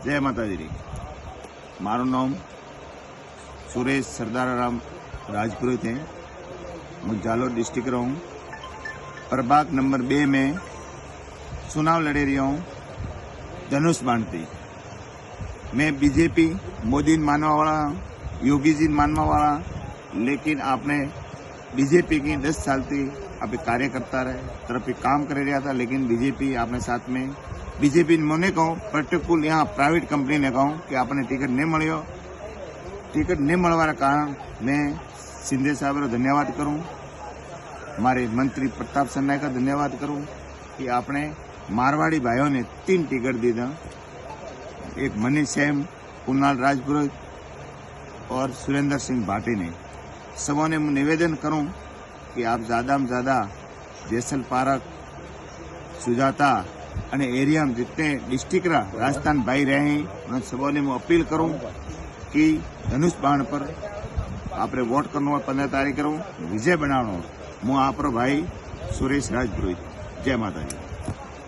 जय माता दी। मारू नाम सुरेश सरदाराराम राजपुरोहित है। मैं जालोर डिस्ट्रिक्ट रहा हूँ। प्रभाग नंबर 2 में चुनाव लड़े रहा हूँ धनुष बांधती। मैं बीजेपी मोदी मानवा वाला, योगी जी मानवा वाला, लेकिन आपने बीजेपी की 10 साल थी आप कार्य करता रहे तरफ काम कर रहा था, लेकिन बीजेपी आपने साथ में बीजेपी मैंने कहूँ पर्टिकुलर यहाँ प्राइवेट कंपनी ने कहूँ कि आपने टिकट नहीं मिलो। टिकट नहीं मिलवाना कारण मैं शिंदे साहब का धन्यवाद करूँ, हमारे मंत्री प्रताप सन्नाई का धन्यवाद करूँ कि आपने मारवाड़ी भाइयों ने 3 टिकट दी था, एक मनीष सेम, कुणाल राजपुरोहित और सुरेंद्र सिंह भाटी ने। सबों ने निवेदन करूं कि आप ज़्यादा में ज़्यादा जैसल पार्क, सुजाता અને એરિયામાં जितने डिस्ट्रिक्ट राजस्थान भाई रहे हैं उन सबों ने मैं अपील करूं कि धनुष बाण पर आप वोट करना 15 तारीख विजय बनावनो। હું આપણો ભાઈ સુરેશ રાજપુરોહિત। જય માતાજી।